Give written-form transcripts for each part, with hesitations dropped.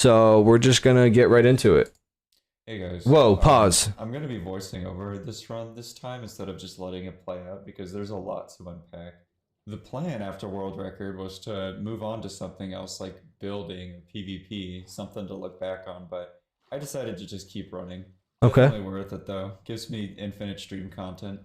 So we're just gonna get right into it. Hey guys. Whoa, pause. I'm gonna be voicing over this run this time instead of just letting it play out because there's a lot to unpack. The plan after World Record was to move on to something else like building, PvP, something to look back on, but I decided to just keep running. Okay. Definitely worth it though. Gives me infinite stream content.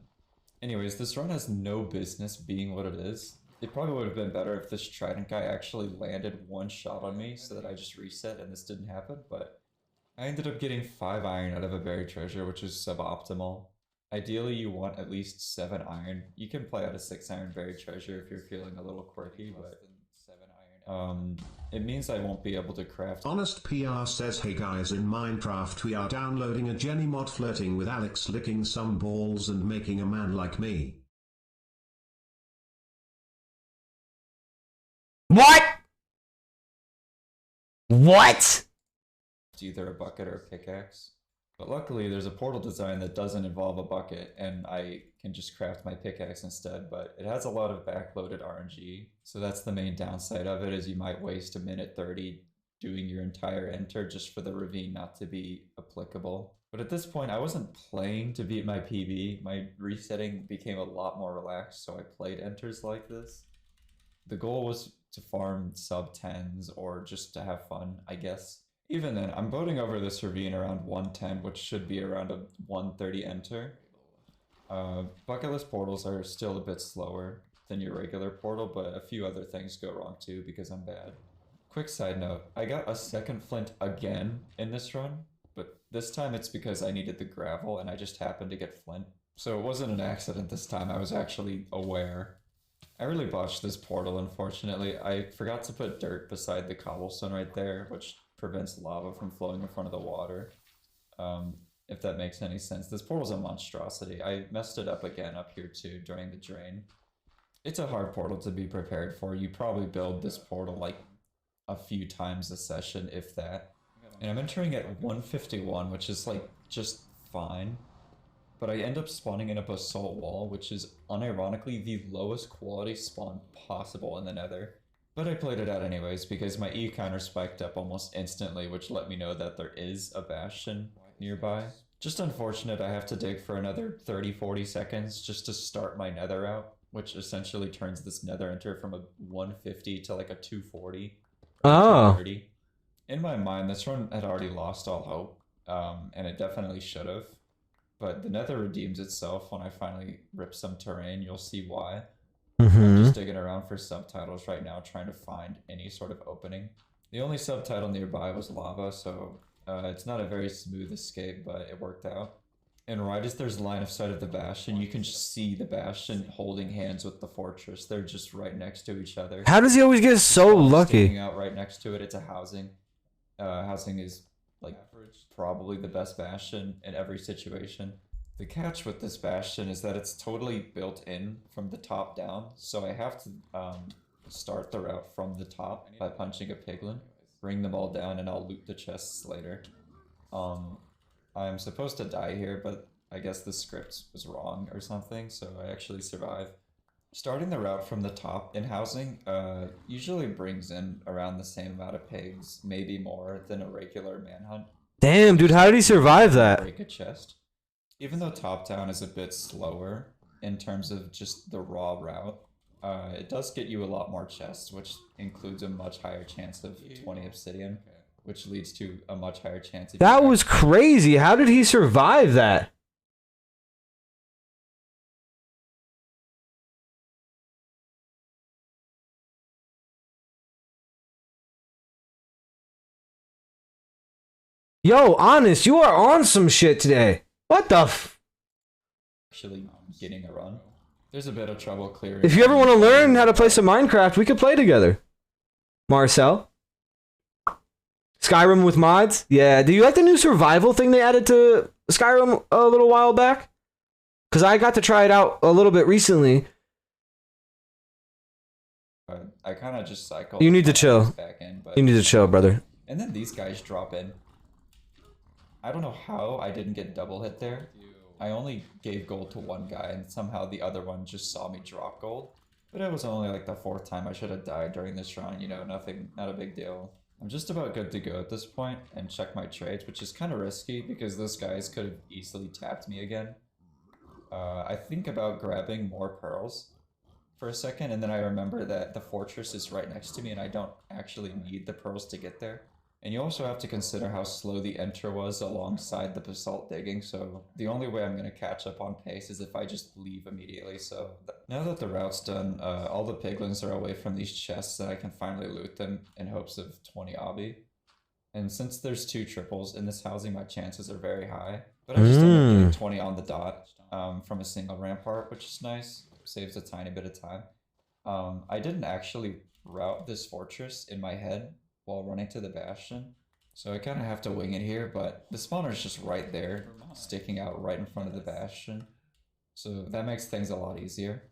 Anyways, this run has no business being what it is. It probably would have been better if this Trident guy actually landed one shot on me so that I just reset and this didn't happen, but I ended up getting 5 iron out of a buried treasure, which is suboptimal. Ideally, you want at least 7 iron. You can play out a 6 iron buried treasure if you're feeling a little quirky, but it means I won't be able to craft. Honest PR says, hey guys, in Minecraft we are downloading a Jenny mod, flirting with Alex, licking some balls and making a man like me. What? What? Either a bucket or a pickaxe. But luckily there's a portal design that doesn't involve a bucket and I can just craft my pickaxe instead, but it has a lot of backloaded RNG. So that's the main downside of it, is you might waste a minute 30 doing your entire enter just for the ravine not to be applicable. But at this point I wasn't playing to beat my PB. My resetting became a lot more relaxed, so I played enters like this. The goal was to farm sub 10s or just to have fun, I guess. Even then, I'm voting over this ravine around 110, which should be around a 130 enter. Bucketless portals are still a bit slower than your regular portal, but a few other things go wrong too because I'm bad. Quick side note, I got a second flint again in this run, but this time it's because I needed the gravel and I just happened to get flint. So it wasn't an accident this time, I was actually aware. I really botched this portal, unfortunately. I forgot to put dirt beside the cobblestone right there, which prevents lava from flowing in front of the water. If that makes any sense. This portal's a monstrosity. I messed it up again up here too during the drain. It's a hard portal to be prepared for. You probably build this portal like a few times a session, if that. And I'm entering at 151, which is like just fine. But I end up spawning in a basalt wall, which is unironically the lowest quality spawn possible in the nether. But I played it out anyways because my E counter spiked up almost instantly, which let me know that there is a bastion nearby. Just unfortunate I have to dig for another 30-40 seconds just to start my nether out, which essentially turns this nether enter from a 150 to like a 240. Oh. 230. In my mind, this run had already lost all hope, and it definitely should have. But the nether redeems itself when I finally rip some terrain. You'll see why. I'm just digging around for subtitles right now, trying to find any sort of opening. The only subtitle nearby was lava, so it's not a very smooth escape, but it worked out. And right as there's line of sight of the bastion, you can just see the bastion holding hands with the fortress. They're just right next to each other. How does he always get so lucky? Sticking out right next to it, it's a housing. Housing is like probably the best bastion in every situation. The catch with this bastion is that it's totally built in from the top down, so I have to start the route from the top by punching a piglin, bring them all down, and I'll loot the chests later. I'm supposed to die here, but I guess the script was wrong or something, so I actually survive. Starting the route from the top in housing usually brings in around the same amount of pigs, maybe more than a regular manhunt. Damn, dude, how did he survive that? Break a chest. Even though top down is a bit slower in terms of just the raw route, it does get you a lot more chests, which includes a much higher chance of 20 obsidian, which leads to a much higher chance of... That was crazy. How did he survive that? Yo, Honest, you are on some shit today. What the f... Actually getting a run. There's a bit of trouble clearing... If you ever want to learn how to play some Minecraft, we could play together. Marcel? Skyrim with mods? Yeah, do you like the new survival thing they added to Skyrim a little while back? Because I got to try it out a little bit recently. I kind of just cycle... You need to chill. You need to chill, brother. And then these guys drop in. I don't know how I didn't get double hit there. I only gave gold to one guy and somehow the other one just saw me drop gold. But it was only like the 4th time I should have died during this run, you know, nothing, not a big deal. I'm just about good to go at this point and check my trades, which is kind of risky because those guys could have easily tapped me again. I think about grabbing more pearls for a second, and then I remember that the fortress is right next to me and I don't actually need the pearls to get there. And you also have to consider how slow the enter was alongside the basalt digging, so the only way I'm going to catch up on pace is if I just leave immediately. So now that the route's done, all the piglins are away from these chests and I can finally loot them in hopes of 20 obby. And since there's 2 triples in this housing, my chances are very high. But I just ended up getting 20 on the dot from a single rampart, which is nice. Saves a tiny bit of time. I didn't actually route this fortress in my head while running to the bastion, so I kind of have to wing it here, but the spawner's just right there, sticking out right in front of the bastion, so that makes things a lot easier.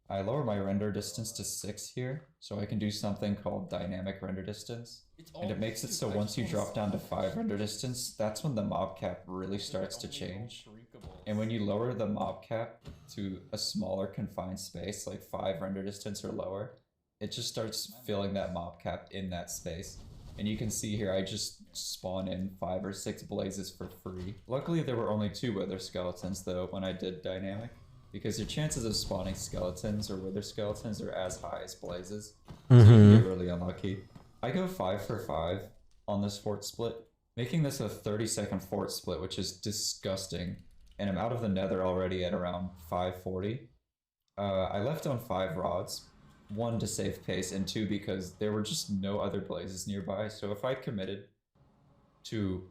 I lower my render distance to 6 here, so I can do something called dynamic render distance, and it makes it so once you drop down to 5 render distance, that's when the mob cap really starts to change. And when you lower the mob cap to a smaller confined space, like 5 render distance or lower, it just starts filling that mob cap in that space. And you can see here, I just spawn in 5 or 6 blazes for free. Luckily, there were only 2 wither skeletons though when I did dynamic, because your chances of spawning skeletons or wither skeletons are as high as blazes. So you can get really unlucky. I go 5 for 5 on this fort split, making this a 30-second fort split, which is disgusting. And I'm out of the nether already at around 540. I left on 5 rods. 1 to save pace, and 2 because there were just no other blazes nearby, so if I committed to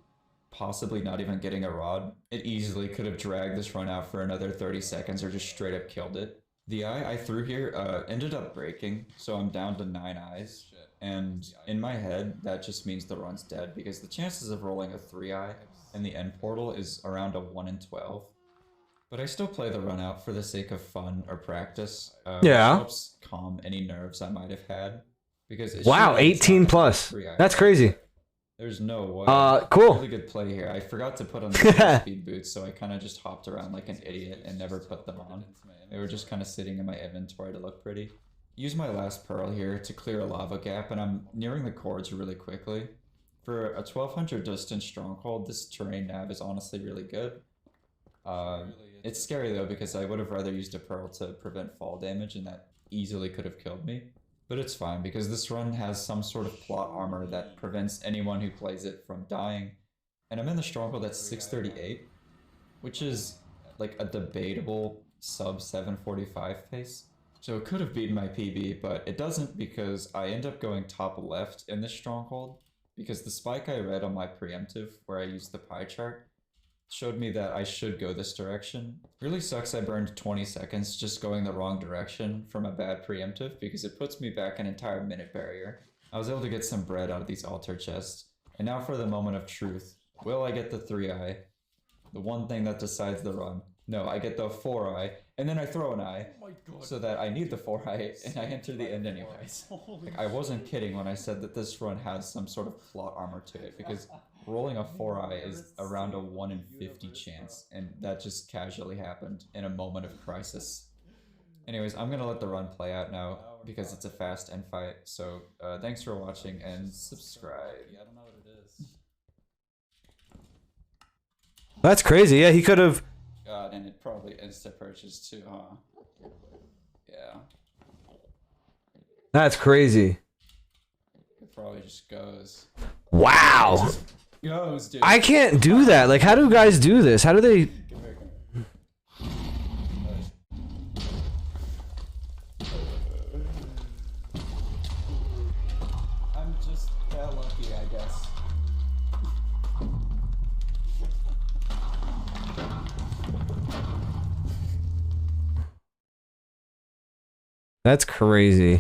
possibly not even getting a rod, it easily could have dragged this run out for another 30 seconds or just straight up killed it. The eye I threw here ended up breaking, so I'm down to 9 eyes, and in my head that just means the run's dead because the chances of rolling a 3-eye in the end portal is around a 1 in 12. But I still play the run out for the sake of fun or practice. Yeah. Which helps calm any nerves I might have had. Because Wow, 18 plus. That's crazy. There's no way. Cool. Really good play here. I forgot to put on the speed boots, so I kind of just hopped around like an idiot and never put them on. They were just kind of sitting in my inventory to look pretty. Use my last pearl here to clear a lava gap, and I'm nearing the cords really quickly. For a 1200 distance stronghold, this terrain nav is honestly really good. It's scary though because I would have rather used a pearl to prevent fall damage and that easily could have killed me. But it's fine because this run has some sort of plot armor that prevents anyone who plays it from dying. And I'm in the stronghold at 638, which is like a debatable sub 745 pace. So it could have beaten my PB, but it doesn't because I end up going top left in this stronghold because the spike I read on my preemptive where I used the pie chart showed me that I should go this direction. Really sucks I burned 20 seconds just going the wrong direction from a bad preemptive because it puts me back an entire minute barrier. I was able to get some bread out of these altar chests. And now for the moment of truth. Will I get the 3-eye? The one thing that decides the run. No, I get the 4-eye, and then I throw an eye, so that I need the 4-eye, and I enter the end anyways. Like, I wasn't kidding when I said that this run has some sort of plot armor to it, because rolling a 4-eye is around a 1 in 50 chance, and that just casually happened in a moment of crisis. Anyways, I'm gonna let the run play out now, because it's a fast end fight, so thanks for watching, and subscribe. I don't know what it is. That's crazy. Yeah, he could have. God, and it probably insta-purchased too, huh? Yeah. That's crazy. It probably just goes. Wow. Goes, dude. I can't do that. Like, how do guys do this? How do they? Come here, come here. I'm just that lucky, I guess. That's crazy.